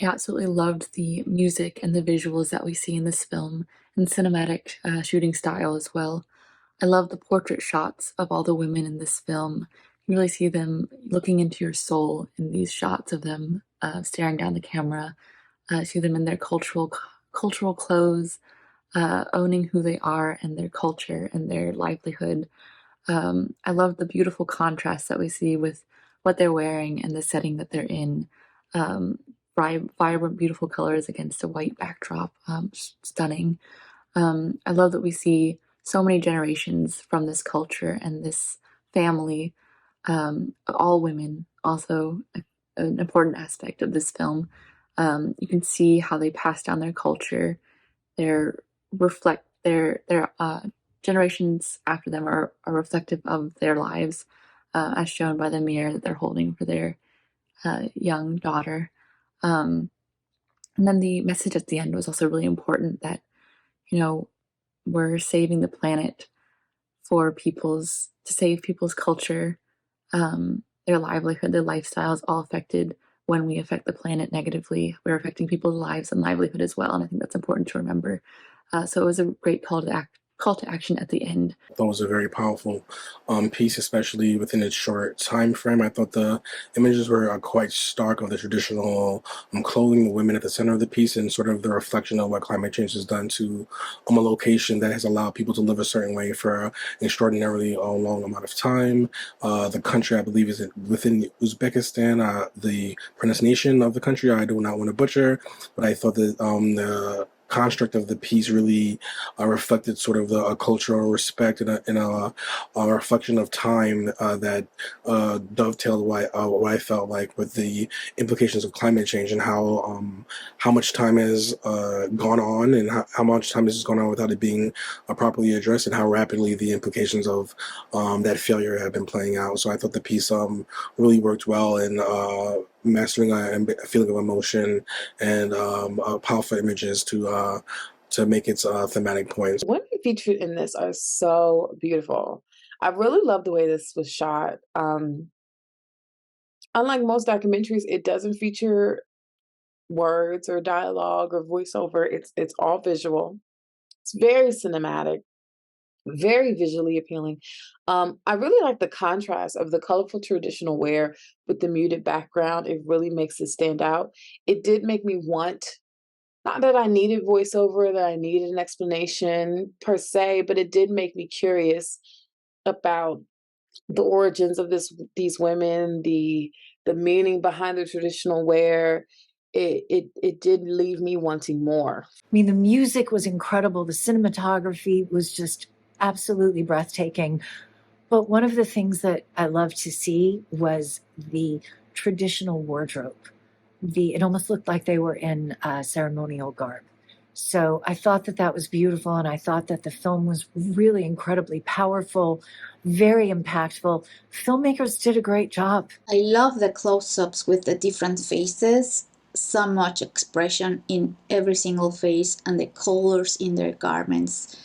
I absolutely loved the music and the visuals that we see in this film and cinematic shooting style as well. I love the portrait shots of all the women in this film. You really see them looking into your soul in these shots of them staring down the camera. See them in their cultural clothes, owning who they are and their culture and their livelihood. I love the beautiful contrast that we see with what they're wearing and the setting that they're in. Um, Vibrant, beautiful colors against a white backdrop. Stunning. I love that we see so many generations from this culture and this family, all women, also an important aspect of this film. You can see how they pass down their culture, their their generations after them are reflective of their lives, as shown by the mirror that they're holding for their young daughter. Um, and then the message at the end was also really important that, you know, we're saving the planet for to save people's culture, their livelihood, their lifestyles, all affected when we affect the planet negatively. We're affecting people's lives and livelihood as well, and I think that's important to remember. So it was a great call to action at the end. Thought was a very powerful piece, especially within its short time frame. I thought the images were quite stark of the traditional clothing, the women at the center of the piece, and sort of the reflection of what climate change has done to a location that has allowed people to live a certain way for an extraordinarily long amount of time. The country, I believe, is within Uzbekistan. The pronunciation of the country, I do not want to butcher, but I thought that the construct of the piece really reflected sort of the cultural respect and a reflection of time that dovetailed what I felt like with the implications of climate change and how much time has gone on and how much time has gone on without it being properly addressed and how rapidly the implications of that failure have been playing out. So I thought the piece really worked well in mastering a feeling of emotion and powerful images to make its thematic points. Women featured in this are so beautiful. I really love the way this was shot. Unlike most documentaries, it doesn't feature words or dialogue or voiceover. It's all visual. It's very cinematic, very visually appealing. I really like the contrast of the colorful traditional wear with the muted background. It really makes it stand out. It did make me want, not that I needed voiceover, that I needed an explanation per se, but it did make me curious about the origins of these women, the meaning behind the traditional wear. It did leave me wanting more. I mean, the music was incredible. The cinematography was just absolutely breathtaking. But one of the things that I loved to see was the traditional wardrobe. It almost looked like they were in ceremonial garb. So I thought that that was beautiful, and I thought that the film was really incredibly powerful, very impactful. Filmmakers did a great job. I love the close-ups with the different faces, so much expression in every single face and the colors in their garments.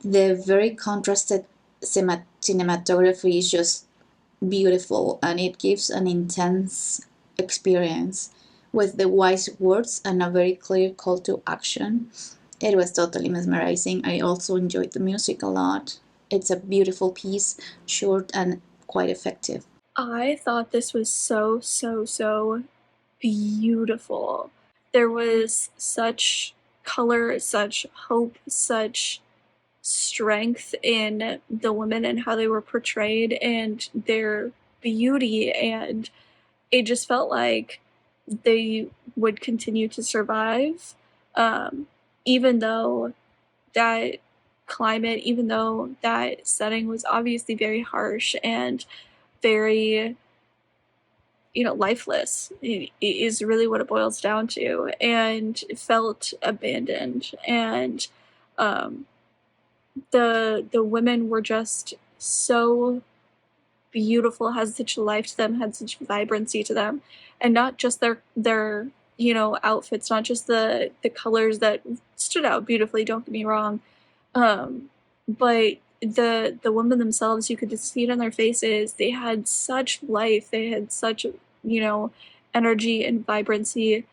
The very contrasted cinematography is just beautiful, and it gives an intense experience with the wise words and a very clear call to action. It was totally mesmerizing. I also enjoyed the music a lot. It's a beautiful piece, short and quite effective. I thought this was so, so, so beautiful. There was such color, such hope, such strength in the women and how they were portrayed and their beauty, and it just felt like they would continue to survive, even though that climate, even though that setting was obviously very harsh and very, lifeless. It is really what it boils down to, and felt abandoned. And the women were just so beautiful, had such life to them, had such vibrancy to them, and not just their outfits, not just the colors that stood out beautifully. Don't get me wrong, but the women themselves, you could just see it on their faces. They had such life. They had such energy and vibrancy,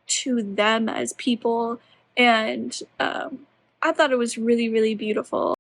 to them as people, and I thought it was really, really beautiful.